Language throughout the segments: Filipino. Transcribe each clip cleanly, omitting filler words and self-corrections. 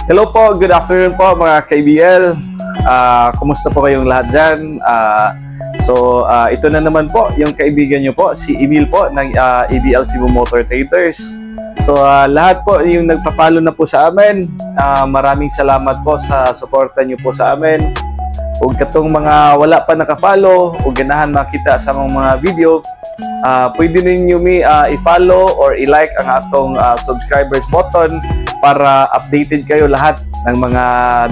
Hello po, good afternoon po mga KBL. Kumusta po kayong lahat dyan? Ito na naman po yung kaibigan nyo po, si Emil po ng ABL Cebu Motor Traders. Lahat po yung nagpapalo na po sa amin, maraming salamat po sa suporta nyo po sa amin. Huwag katong mga wala pa nakapalo o ganahan makita sa mga video, pwede ninyo i-follow or i-like ang atong subscribers button para updated kayo lahat ng mga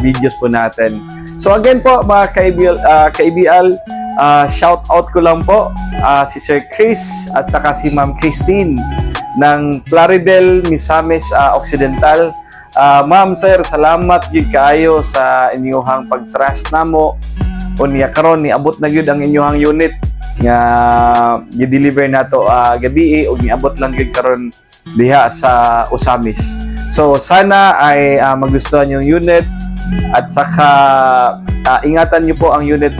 videos po natin. So again po mga KBL, shout out ko lang po si Sir Chris at saka si Ma'am Christine ng Plaridel, Misamis Occidental. Ma'am, sir, salamat gyud kaayo sa inyong pag-trust namo. Unya karon niabot na gyud ang inyong unit nga gi-deliver nato gabi ug niabot lang gyud karon diha sa Usamis. So sana ay magustuhan yung unit at saka ingatan niyo po ang unit,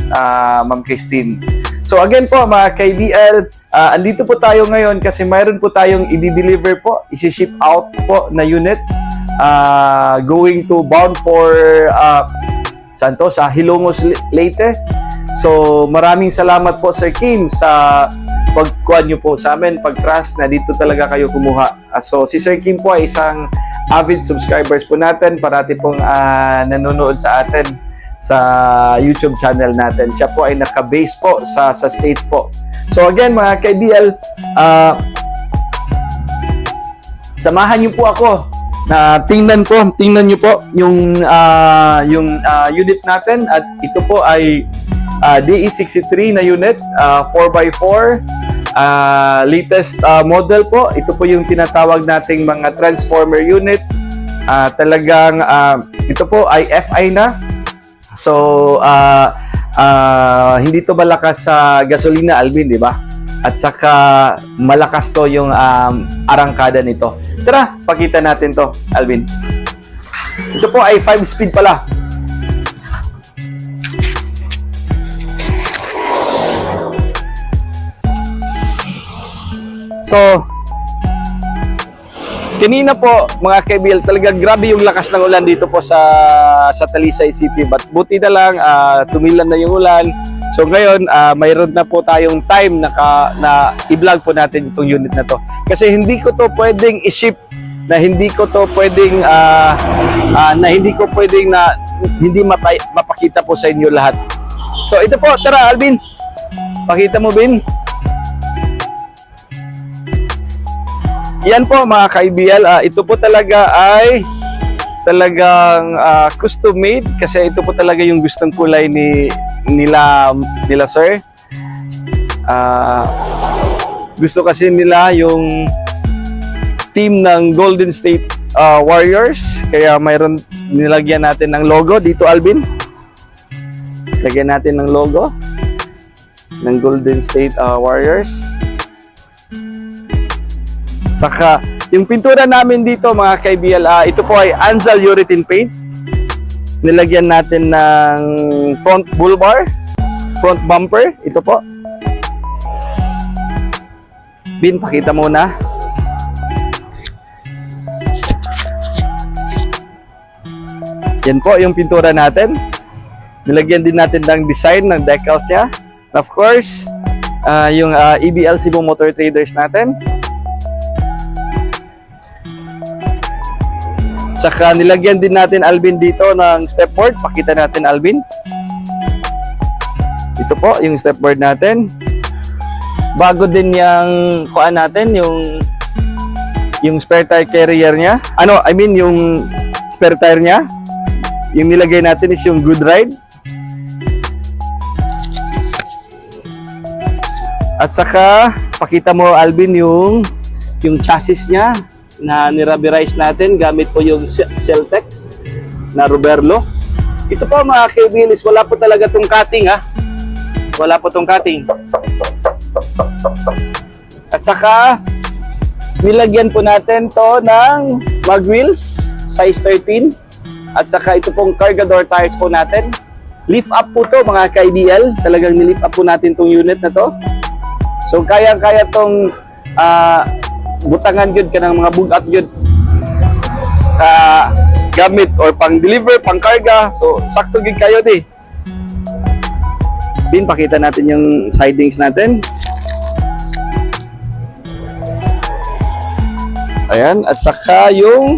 Ma'am Christine. So again po mga KBL, andito po tayo ngayon kasi mayroon po tayong i-deliver po, isi-ship out po na unit going to bound for Santos, Hilongos, Leyte. So maraming salamat po Sir Kim sa pagkuhan nyo po sa amin, pag-trust na dito talaga kayo kumuha. So si Sir Kim po ay isang avid subscribers po natin, parati pong nanonood sa atin sa YouTube channel natin. Siya po ay naka-base po sa States po. So again mga KBL, samahan niyo po ako na tingnan niyo po yung unit natin, at ito po ay DE63 na unit, 4x4, latest model po. Ito po yung tinatawag nating mga transformer unit. Talagang ito po ay FI na. So hindi to malakas sa gasolina, Alvin, di ba? At saka malakas to yung arangkada nito. Tara, pakita natin to, Alvin. Ito po ay 5-speed pala. So, kanina po mga KBL, talaga grabe yung lakas ng ulan dito po sa Talisay City. But buti na lang, tumilan na yung ulan. So ngayon, mayroon na po tayong time na i-vlog po natin itong unit na to. Kasi hindi ko to pwedeng i-ship, hindi ko pwedeng hindi mapakita po sa inyo lahat. So ito po, tara Alvin, pakita mo Bin. Yan po mga KBL, ito po talaga ay talagang custom made kasi ito po talaga yung gustong kulay nila sir. Gusto kasi nila yung team ng Golden State Warriors, kaya mayroon nilagyan natin ng logo dito, Alvin. Lagyan natin ng logo ng Golden State Warriors. Saka yung pintura namin dito mga KBL, ito po ay Anzal urethane paint. Nilagyan natin ng front bull bar, front bumper. Ito po. Bin, pakita muna. Yan po yung pintura natin. Nilagyan din natin ng design ng decals niya. Of course, yung ABL Cebu Motor Traders natin. Saka nilagyan din natin, Alvin, dito ng stepboard. Pakita natin, Alvin. Ito po yung stepboard natin. Bago din yung kuan natin, yung spare tire carrier niya. Yung spare tire niya. Yung nilagay natin is yung Good Ride. At saka pakita mo, Alvin, yung chassis niya na nirubberized natin gamit po yung Celtex na Ruberlo. Ito po mga KBL, wala po talaga tong cutting, wala po tong cutting. At saka nilagyan po natin to ng mag wheels size 13, at saka ito pong cargador tires po natin. Lift up po to mga KBL, talagang nilift up po natin tong unit na to. So kaya tong butangan gyud kanang mga bugat gyud. gamit or pang-deliver, pang-karga. So, sakto gid kayo di. Bin, pakita natin yung sidings natin. Ayan, at saka yung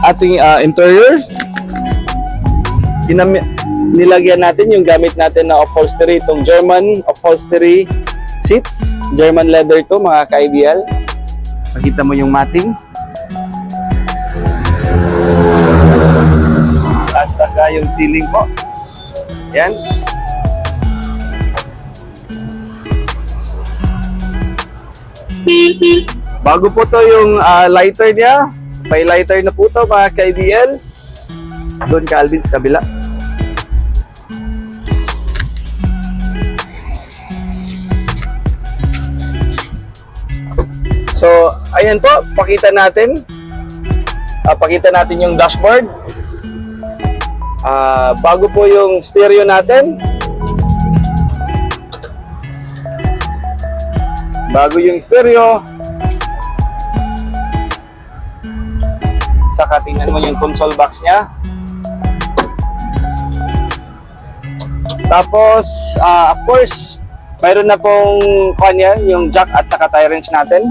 ating interior. Nilagyan natin yung gamit natin na upholstery, itong German upholstery seats. German leather to mga ka-IBL. Pakita mo yung matting. At saka yung ceiling po. Yan. Bago po to yung lighter niya. May lighter na po to mga ka-IBL. Doon ka Alvin sa kabila. So, ayan po, pakita natin yung dashboard. Bago po yung stereo natin. Bago yung stereo. Saka tingnan mo yung console box niya. Tapos, of course, mayroon na pong kanya, yung jack at saka tie wrench natin.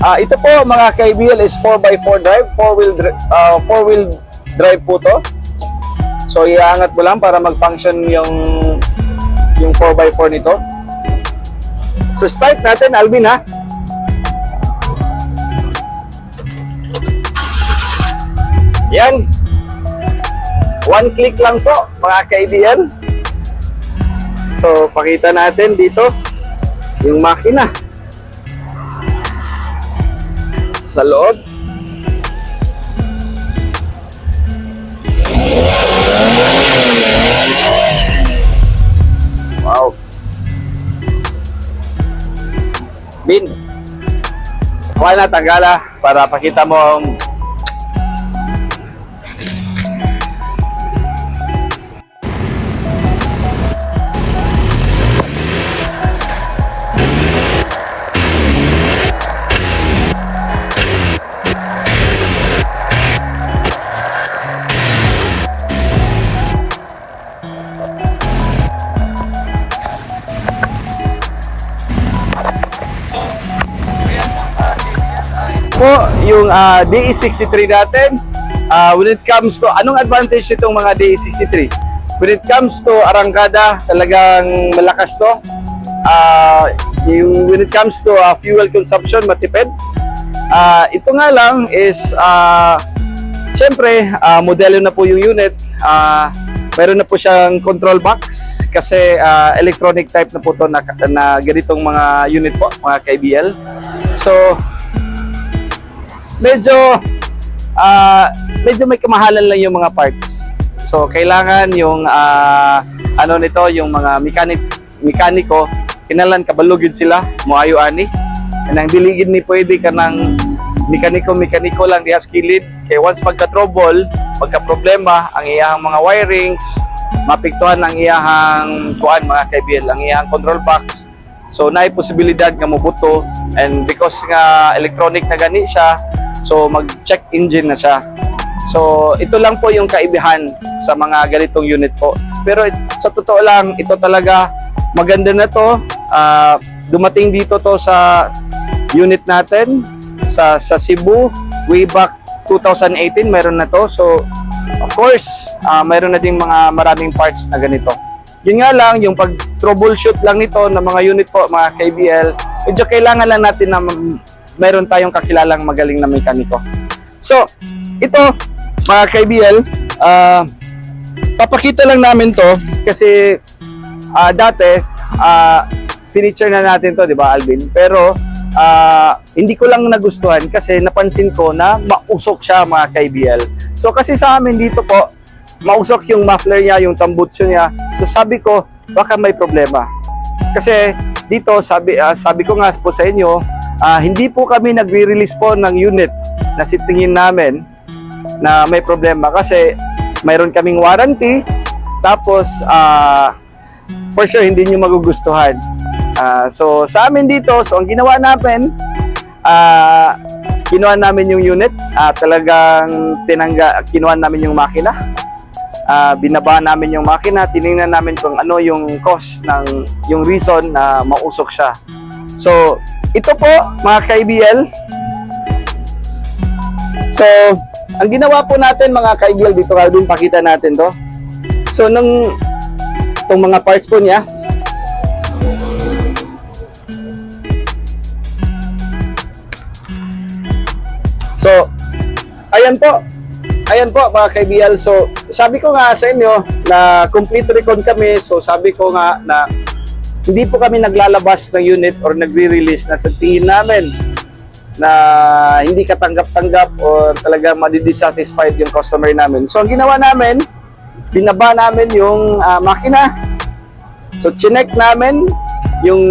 Ito po mga ka-IBL is 4x4 drive, 4-wheel drive po to. So iangat mo lang para mag-function yung 4x4 nito. So start natin Alvin ha. Yan. One click lang po mga ka-IBL. So pakita natin dito yung makina. Sa loob. Wow. Bin. Kuha na, tanggala para pakita mo ang po yung DE63 natin. When it comes to anong advantage nitong mga DE63? When it comes to arangkada, talagang malakas to. When it comes to fuel consumption, matipid. Ito nga lang is syempre modelo na po yung unit. Meron na po siyang control box kasi electronic type na po to na ganitong mga unit po, mga ka-IBL. So medyo may kamahalan lang yung mga parts. So kailangan yung ano nito, yung mga mekaniko kinalan kabalog yun sila moayo ani. Nang diligid ni pwede ka ng mekaniko lang diha sa kilid. Kay once magka-trouble, magka-problema ang iyang mga wirings, mapiktuhan ang iyang kuan mga ka-IBL, ang iyang control box. So naay posibilidad nga mobuto, and because nga electronic na gani siya, so mag-check engine na siya. So ito lang po yung kaibahan sa mga ganitong unit po. Pero sa totoo lang, ito talaga maganda na to. Dumating dito to sa unit natin sa Cebu way back 2018, meron na to. So of course, meron na ding mga maraming parts na ganito. Yun nga lang, yung pag-troubleshoot lang nito ng mga unit po, mga ka-IBL, medyo kailangan lang natin na meron tayong kakilalang magaling na mekaniko. So, ito, mga ka-IBL, papakita lang namin to kasi dati, finiture na natin to, di ba Alvin? Pero, hindi ko lang nagustuhan kasi napansin ko na mausok siya, mga ka-IBL. So, kasi sa amin dito po, mausok yung muffler niya, yung tambutso niya. So sabi ko, baka may problema. Kasi dito, sabi ko nga po sa inyo, hindi po kami nagre-release po ng unit na sitingin namin na may problema. Kasi mayroon kaming warranty, tapos for sure hindi nyo magugustuhan. So sa amin dito, so ang ginawa namin, kinuha namin yung unit, talagang kinuha namin yung makina. Binaba namin yung makina, tiningnan namin kung ano yung cause ng yung reason na mausok siya. So, ito po mga ka-ABL. So, ang ginawa po natin mga ka-ABL dito, Calvin, pakita natin to. So, itong mga parts po niya, so, ayan po mga ka-ABL. So, sabi ko nga sa inyo na complete recon kami. So, sabi ko nga na hindi po kami naglalabas ng unit or nagre-release na sa tingin namin na hindi katanggap-tanggap or talagang madi-dissatisfied yung customer namin. So, ang ginawa namin, binaba namin yung makina. So, chinek namin yung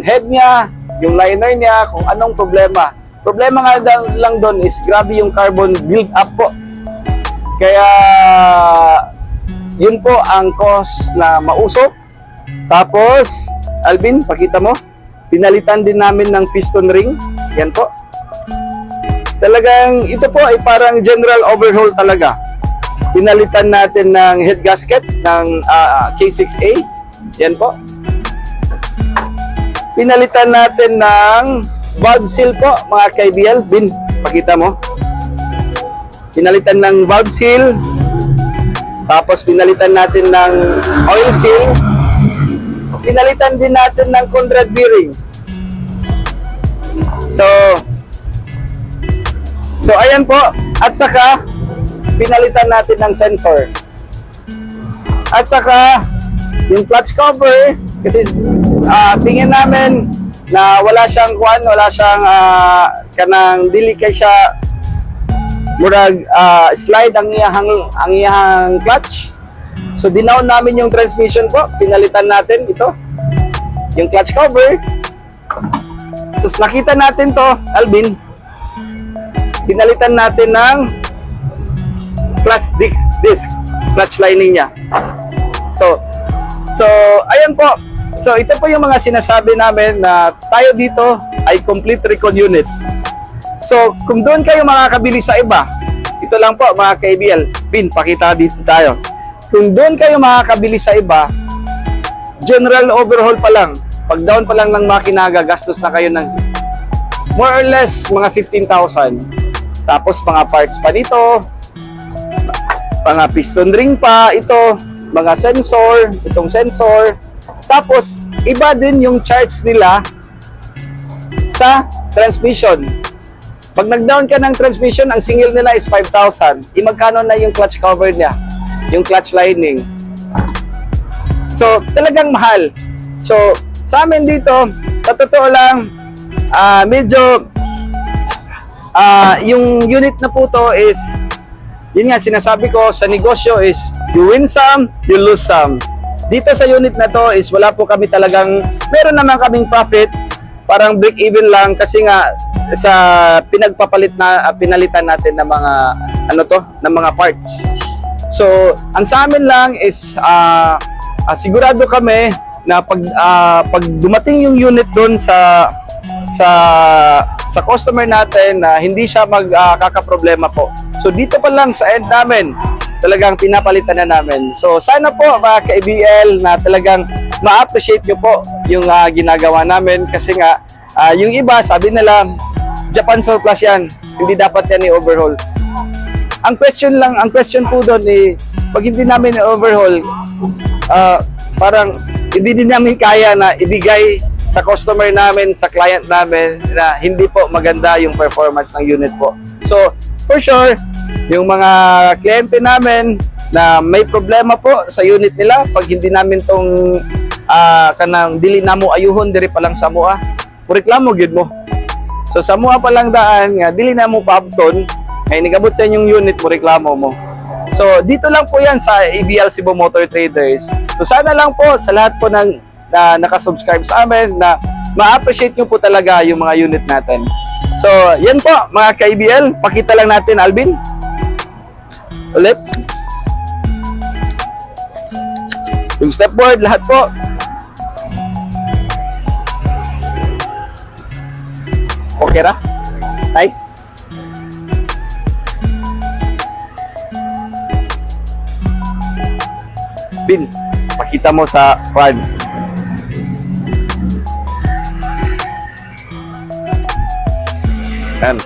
head niya, yung liner niya, kung anong problema. Problema nga lang doon is grabe yung carbon build up po. Kaya yun po ang cause na mausok. Tapos, Alvin, pakita mo. Pinalitan din namin ng piston ring. Yan po. Talagang ito po ay parang general overhaul talaga. Pinalitan natin ng head gasket ng K6A. Yan po. Pinalitan natin ng valve seal po, mga ka-ABL. Bin, pakita mo. Pinalitan ng valve seal. Tapos pinalitan natin ng oil seal. Pinalitan din natin ng Conrad bearing. So ayan po. At saka pinalitan natin ng sensor. At saka yung clutch cover, kasi tingin namin na wala siyang kanang dili kay siya murag slide ang iyang clutch. So dinaon namin yung transmission po, pinalitan natin ito, yung clutch cover. So nakita natin to, Alvin, pinalitan natin ng clutch disc, clutch lining niya. So ayan po. So ito po yung mga sinasabi namin na tayo dito ay complete recon unit. So, kung doon kayo makakabili sa iba, ito lang po mga ka-ABL, Pin, pakita dito tayo. Kung doon kayo makakabili sa iba, general overhaul pa lang, pag down pa lang ng makina, gagastos na kayo ng more or less mga 15,000. Tapos mga parts pa dito, mga piston ring pa, ito, mga sensor, itong sensor. Tapos, iba din yung charge nila sa transmission. Pag nag-down ka ng transmission, ang singil nila is 5,000. Magkano na yung clutch cover niya? Yung clutch lining. So, talagang mahal. So, sa amin dito, sa totoo lang, medyo, yung unit na po to is, yun nga, sinasabi ko, sa negosyo is, you win some, you lose some. Dito sa unit na to is, wala po kami talagang, meron naman kaming profit, parang break even lang kasi nga sa pinalitan natin ng mga ng mga parts. So, ang sa amin lang is sigurado kami na pag dumating yung unit doon sa customer natin na hindi siya magkakaproblema po. So, dito pa lang sa end namin, talagang pinapalitan na namin. So, sana po mga ka-ABL na talagang ma-appreciate nyo po yung ginagawa namin kasi nga yung iba sabi nila Japan surplus yan, hindi dapat yan i-overhaul. Ang question po doon pag hindi namin i-overhaul, parang hindi din namin kaya na ibigay sa customer namin, sa client namin na hindi po maganda yung performance ng unit po. So, for sure, yung mga kliyente namin na may problema po sa unit nila, pag hindi namin tong kanang dili na mo ayuhon diri pa lang sa mua, reklamo gid mo. So sa mua pa lang daan nga dili na mo paabton, ay nigabot sa inyong unit mo reklamo mo. So dito lang po yan sa ABL Cebu Motor Traders. So sana lang po sa lahat po ng nakasubscribe sa amin na ma-appreciate nyo po talaga yung mga unit natin. So yan po mga ka-ABL, pakita lang natin Alvin. Ulit. Yung stepboard, lahat po. Okay ra? Nice. Bin, pakita mo sa front. Yan.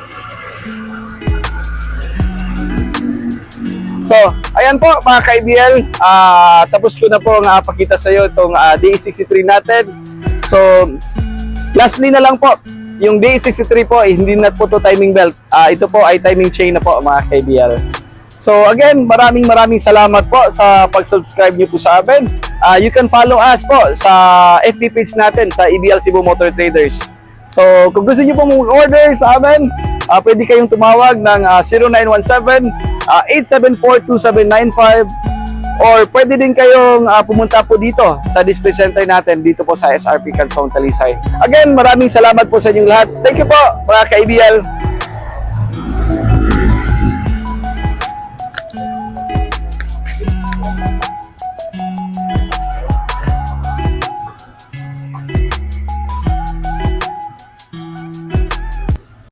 So, ayan po mga ka-ABL, tapos ko na po nga pakita sa iyo itong DE63 natin. So, lastly na lang po, yung DE63 po, hindi na po to timing belt. Ito po ay timing chain na po mga ka-ABL. So again, maraming salamat po sa pag-subscribe niyo po sa amin. You can follow us po sa FB page natin sa EBL Cebu Motor Traders. So kung gusto niyo po mag-order sa amin, pwede kayong tumawag ng 0917-874-2795 or pwede din kayong pumunta po dito sa display center natin dito po sa SRP Canson Talisay. Again, maraming salamat po sa inyong lahat. Thank you po mga ka-EBL.